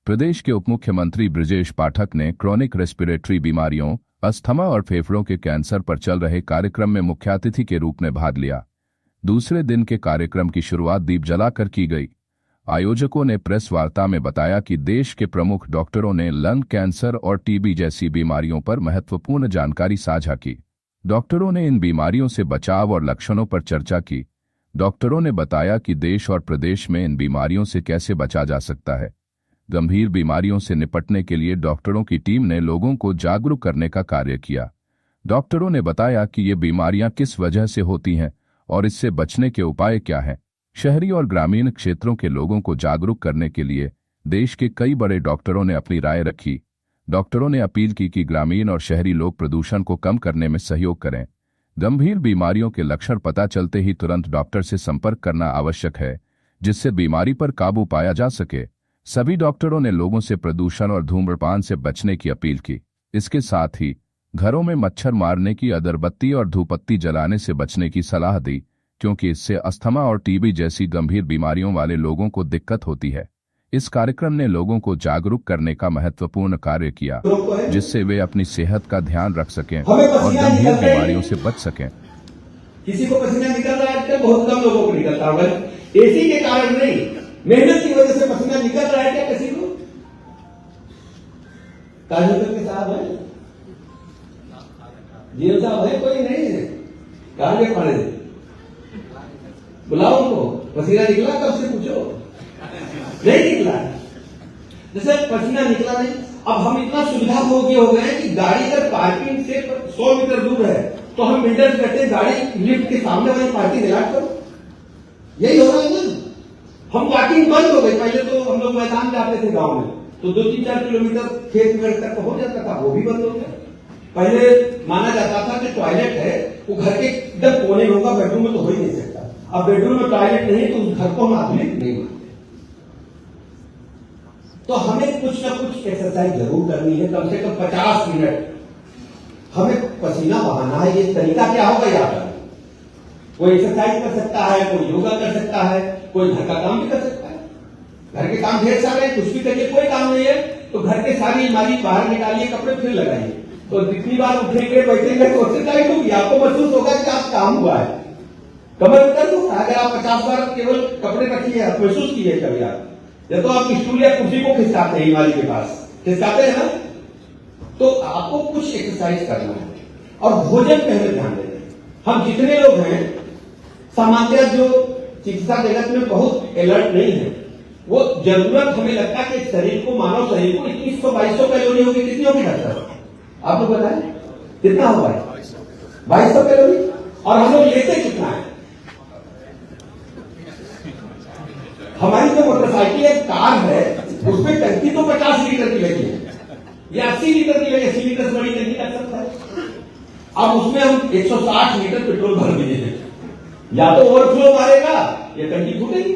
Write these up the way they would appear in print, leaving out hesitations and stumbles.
प्रदेश के उप मुख्यमंत्री बृजेश पाठक ने क्रॉनिक रेस्पिरेटरी बीमारियों, अस्थमा और फेफड़ों के कैंसर पर चल रहे कार्यक्रम में मुख्य अतिथि के रूप में भाग लिया। दूसरे दिन के कार्यक्रम की शुरुआत दीप जलाकर की गई। आयोजकों ने प्रेस वार्ता में बताया कि देश के प्रमुख डॉक्टरों ने लंग कैंसर और टीबी जैसी बीमारियों पर महत्वपूर्ण जानकारी साझा की। डॉक्टरों ने इन बीमारियों से बचाव और लक्षणों पर चर्चा की। डॉक्टरों ने बताया कि देश और प्रदेश में इन बीमारियों से कैसे बचा जा सकता है। गंभीर बीमारियों से निपटने के लिए डॉक्टरों की टीम ने लोगों को जागरूक करने का कार्य किया। डॉक्टरों ने बताया कि ये बीमारियां किस वजह से होती हैं और इससे बचने के उपाय क्या हैं। शहरी और ग्रामीण क्षेत्रों के लोगों को जागरूक करने के लिए देश के कई बड़े डॉक्टरों ने अपनी राय रखी। डॉक्टरों ने अपील की कि ग्रामीण और शहरी लोग प्रदूषण को कम करने में सहयोग करें। गंभीर बीमारियों के लक्षण पता चलते ही तुरंत डॉक्टर से संपर्क करना आवश्यक है, जिससे बीमारी पर काबू पाया जा सके। सभी डॉक्टरों ने लोगों से प्रदूषण और धूम्रपान से बचने की अपील की। इसके साथ ही घरों में मच्छर मारने की अगरबत्ती और धूपबत्ती जलाने से बचने की सलाह दी, क्योंकि इससे अस्थमा और टीबी जैसी गंभीर बीमारियों वाले लोगों को दिक्कत होती है। इस कार्यक्रम ने लोगों को जागरूक करने का महत्वपूर्ण कार्य किया, जिससे वे अपनी सेहत का ध्यान रख सकें और गंभीर बीमारियों से बच सकें। किसी को पसीना निकल रहा है आजकल, बहुत कम लोगों को निकलता होगा। एसी के कारण नहीं, मेहनत की वजह से पसीना निकल रहा है क्या किसी को? काजल के साहब है, जीएम साहब है, कोई नहीं है? कागज पड़े बुलाओ उनको। पसीना निकला कब से पूछो? नहीं निकला। जैसे पसीना निकला नहीं, अब हम इतना सुविधा भोगी हो गए हैं कि गाड़ी अगर पार्किंग से 100 मीटर दूर है तो हम बिल्डर्स कहते हैं गाड़ी लिफ्ट के सामने वाली पार्किंग रिलैक्स करो। यही हो रहा है ना। हम पार्किंग बंद हो गई। पहले तो हम लोग मैदान जाते थे गांव में, तो 2-3-4 किलोमीटर खेत में तक हो जाता था, वो भी बंद हो गया। पहले माना जाता था कि टॉयलेट है वो घर के एकदम कोने में होगा, बेडरूम में तो हो ही नहीं सकता। अब बेडरूम में टॉयलेट नहीं तो उस घर को हम आधुनिक नहीं मानते। तो हमें कुछ ना कुछ एक्सरसाइज जरूर करनी है, कम से कम 50 मिनट हमें पसीना बहाना है। ये तरीका क्या होगा याद रखना। कोई एक्सरसाइज कर सकता है, कोई योगा कर सकता है, कोई घर का काम भी कर सकता है। घर के काम ढेर सारे, कुछ भी करिए, कोई काम नहीं है तो घर के सारी अलमारी बाहर निकालिए, कपड़े फिर लगाइए। तो जितनी बार उठेंगे बैठेंगे तो एक्सरसाइज होगी, आपको महसूस होगा कि आप काम हुआ है। कमर कर दो। अगर आप 50 बार केवल कपड़े रखिए, आप महसूस किए कभी आप जब तो आप स्टूल या कुर्सी को खिसकाते हैं, अलमारी के पास खिसकाते हैं ना, तो आपको कुछ एक्सरसाइज करना है। और भोजन पहले ध्यान देना है। हम जितने लोग हैं सामान्य जो चिकित्सा जगत में बहुत अलर्ट नहीं है, वो जरूरत हमें लगता है कि शरीर को, मानव शरीर को 2100-2200 कैलोरी होगी। कितनी होगी डॉक्टर आप लोग बताएं? कितना होगा? 2200 कैलोरी। और हम लोग लेते कितना है? हमारी जो मोटरसाइकिल है, कार है, उसमें टंकी तो 50 लीटर की लगी है या 80 लीटर की लगी। 80 लीटर से बड़ी टंकी लग सकता है। अब उसमें हम 160 लीटर पेट्रोल भर दिए हैं, या तो ओवरफ्लो मारेगा या टंकी फूटेगी।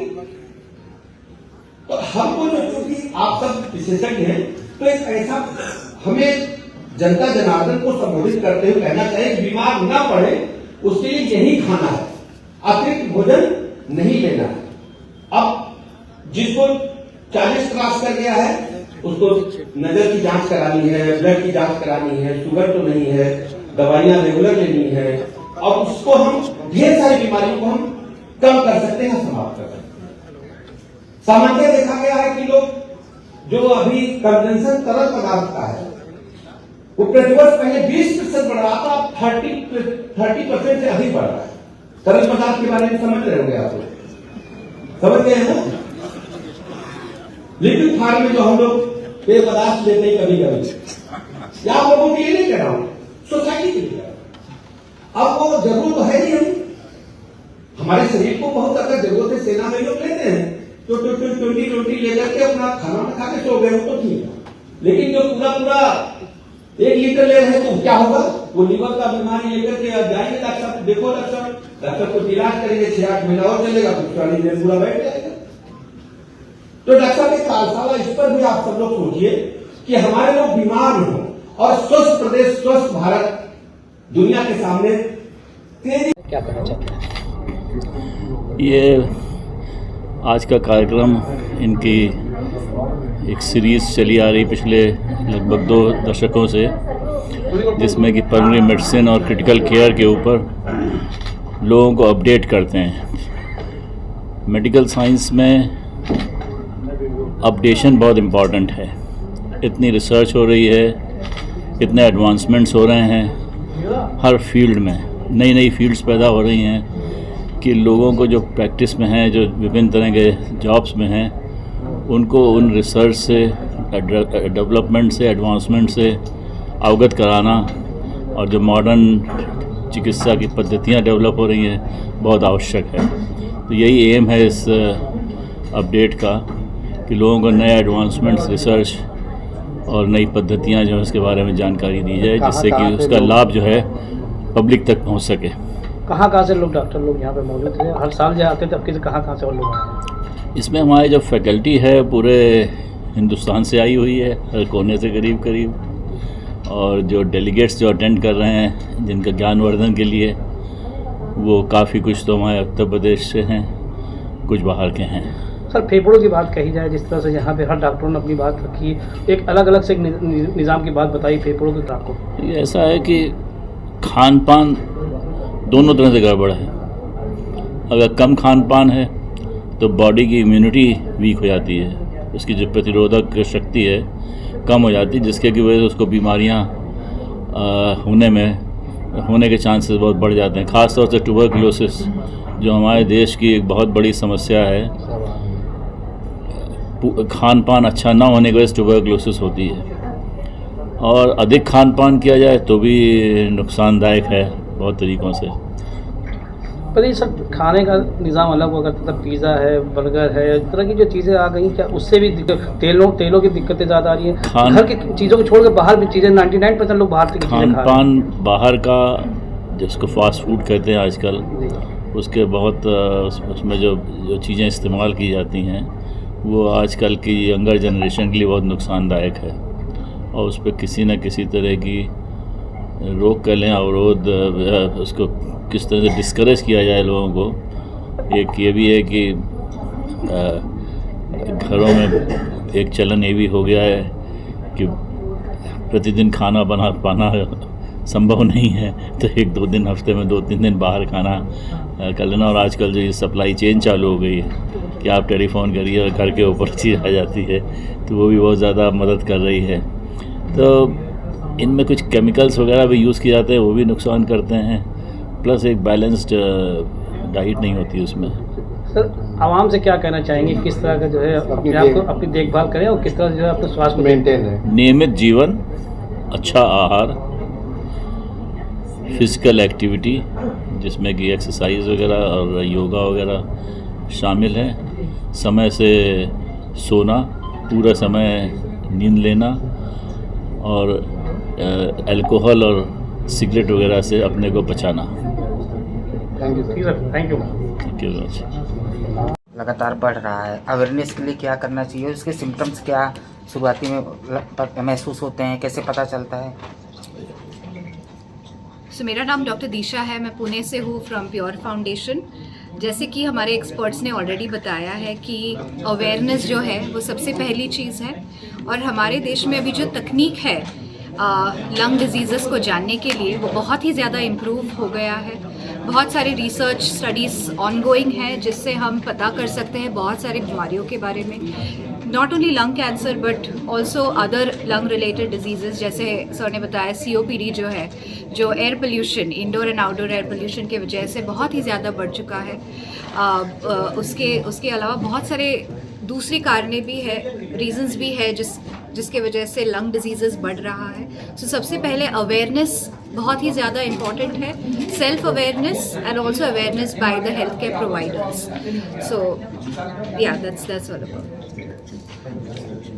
तो हमको क्योंकि आप सब विशेषज्ञ हैं, तो एक ऐसा हमें जनता जनार्दन को संबोधित करते हुए कहना चाहिए कि बीमार ना पड़े उसके लिए यही खाना है, अतिरिक्त भोजन नहीं लेना है। अब जिसको 40 क्रॉस कर गया है उसको नजर की जांच करानी है, ब्लड की जांच करानी है, शुगर तो नहीं है, दवाइयां रेगुलर लेनी है, और उसको हम ढेर सारी बीमारियों को हम कम कर सकते हैं, समाप्त कर सकते हैं। सामान्य देखा गया है कि लोग जो अभी कंजम्पशन तरल पदार्थ का है वो प्रतिवर्ष पहले 20% बढ़ रहा था, अब 30% से अधिक बढ़ रहा है। तरल पदार्थ के बारे में समझ रहे होंगे आप लोग, समझ गए हैं ना? लिक्विड फॉर्म में जो हम लोग पेय पदार्थ लेते हैं कभी कभी, या आप लोगों के लिए नहीं कह रहा हूं, सोसाइटी के लिए। अब वो जरूरत है नहीं। हम हमारे शरीर को बहुत अगर जरूरत है, सेना में लोग लेते हैं तो 20 लेकर के अपना खाना खा के सो गए, वो तो ठीक है। लेकिन जो पूरा 1 लीटर ले रहे हैं तो क्या होगा? वो लीवर का बीमारी लेकर के जाएंगे डॉक्टर, देखो डॉक्टर को इलाज करेंगे, 6-8 महीना और चलेगा, तो पूरा बैठ जाएगा। तो डॉक्टर के कार्यशाला इस पर भी आप सब लोग सोचिए कि हमारे लोग बीमार हों और स्वस्थ प्रदेश, स्वस्थ भारत दुनिया के सामने तेजी। क्या कहना चाहते हैं? ये आज का कार्यक्रम इनकी एक सीरीज़ चली आ रही पिछले लगभग 2 दशकों से, जिसमें कि पल्मोनरी मेडिसिन और क्रिटिकल केयर के ऊपर लोगों को अपडेट करते हैं। मेडिकल साइंस में अपडेशन बहुत इम्पॉर्टेंट है। इतनी रिसर्च हो रही है, इतने एडवांसमेंट्स हो रहे हैं, हर फील्ड में नई नई फील्ड्स पैदा हो रही हैं कि लोगों को जो प्रैक्टिस में हैं, जो विभिन्न तरह के जॉब्स में हैं, उनको उन रिसर्च से, डेवलपमेंट से, एडवांसमेंट से अवगत कराना, और जो मॉडर्न चिकित्सा की पद्धतियाँ डेवलप हो रही हैं बहुत आवश्यक है। तो यही एम है इस अपडेट का कि लोगों को नए एडवांसमेंट्स, रिसर्च और नई पद्धतियाँ जो है उसके बारे में जानकारी दी जाए, जिससे कि उसका लाभ जो है पब्लिक तक पहुंच सके। कहाँ से लोग, डॉक्टर लोग यहाँ पे मौजूद थे? हर साल जो आते थे, अब किसी कहाँ से और लोग आए? इसमें हमारी जो फैकल्टी है पूरे हिंदुस्तान से आई हुई है, हर कोने से करीब, और जो डेलीगेट्स जो अटेंड कर रहे हैं जिनका ज्ञानवर्धन के लिए, वो काफ़ी कुछ तो हमारे उत्तर प्रदेश से हैं, कुछ बाहर के हैं। सर, फेफड़ों की बात कही जाए, जिस तरह से यहाँ पे हर डॉक्टरों ने अपनी बात रखी, एक अलग अलग से एक निज़ाम की बात बताई फेफड़ों के खिलाफ को। ये ऐसा है कि खान पान दोनों तरह से गड़बड़ है। अगर कम खान पान है तो बॉडी की इम्यूनिटी वीक हो जाती है, उसकी जो प्रतिरोधक शक्ति है कम हो जाती है, जिसके की वजह से उसको बीमारियाँ होने के चांसेस बहुत बढ़ जाते हैं। ख़ास तौर से ट्यूबरकुलोसिस जो हमारे देश की एक बहुत बड़ी समस्या है, खान पान अच्छा ना होने की वजह से ट्यूबरकुलोसिस होती है, और अधिक खान पान किया जाए तो भी नुकसानदायक है बहुत तरीक़ों से। पर ये सब खाने का निज़ाम अलग होगा, मतलब पिज़्ज़ा है, बर्गर है, इस तरह की जो चीज़ें आ गई, क्या उससे भी तेलों की दिक्कतें ज़्यादा आ रही हैं? घर की चीज़ों को छोड़कर बाहर भी चीज़ें 99% लोग बाहर की खान पान बाहर का, जिसको फास्ट फूड कहते हैं आजकल, उसके बहुत उसमें जो चीज़ें इस्तेमाल की जाती हैं वो आजकल की यंगर जनरेशन के लिए बहुत नुकसानदायक है, और उस पर किसी न किसी तरह की रोक कर लें, अवरोध, उसको किस तरह से डिस्करेज किया जाए लोगों को। एक ये भी है कि घरों में एक चलन ये भी हो गया है कि प्रतिदिन खाना बना पाना संभव नहीं है, तो 1-2 दिन, हफ्ते में 2-3 दिन बाहर खाना कर लेना। और आजकल जो ये सप्लाई चेन चालू हो गई है कि आप टेलीफोन करिए और घर के ऊपर चीज़ आ जाती है, तो वो भी बहुत ज़्यादा मदद कर रही है। तो इनमें कुछ केमिकल्स वगैरह भी यूज़ किए जाते हैं, वो भी नुकसान करते हैं, प्लस एक बैलेंस्ड डाइट नहीं होती उसमें। सर, आवाम से क्या कहना चाहेंगे, किस तरह का जो है अपने आप को अपनी देखभाल करें और किस तरह जो है अपने स्वास्थ्य को मेंटेन है? नियमित जीवन, अच्छा आहार, फिजिकल एक्टिविटी जिसमें कि एक्सरसाइज वगैरह और योगा वगैरह शामिल है, समय से सोना, पूरा समय नींद लेना, और अल्कोहल और सिगरेट वगैरह से अपने को बचाना। Thank you sir. Thank you much. लगातार बढ़ रहा है, अवेयरनेस के लिए क्या करना चाहिए? उसके सिम्टम्स क्या शुरुआती में महसूस होते हैं, कैसे पता चलता है? मेरा नाम डॉक्टर दिशा है, मैं पुणे से हूँ, फ्रॉम प्योर फाउंडेशन। जैसे कि हमारे एक्सपर्ट्स ने ऑलरेडी बताया है कि अवेयरनेस जो है वो सबसे पहली चीज़ है, और हमारे देश में अभी जो तकनीक है लंग डिजीज़ेस को जानने के लिए वो बहुत ही ज़्यादा इम्प्रूव हो गया है। बहुत सारे रिसर्च स्टडीज़ ऑनगोइंग हैं जिससे हम पता कर सकते हैं बहुत सारी बीमारियों के बारे में, not only lung cancer but also other lung related diseases. जैसे सर ने बताया COPD जो है, जो air pollution, indoor and outdoor air pollution की वजह से बहुत ही ज़्यादा बढ़ चुका है। उसके अलावा बहुत सारे दूसरे कारणें भी है, रीजंस भी है जिसके वजह से लंग डिजीज़ेस बढ़ रहा है। सो सबसे पहले अवेयरनेस बहुत ही ज़्यादा इम्पॉर्टेंट है, self awareness and also awareness by the health care providers. So yeah that's all about.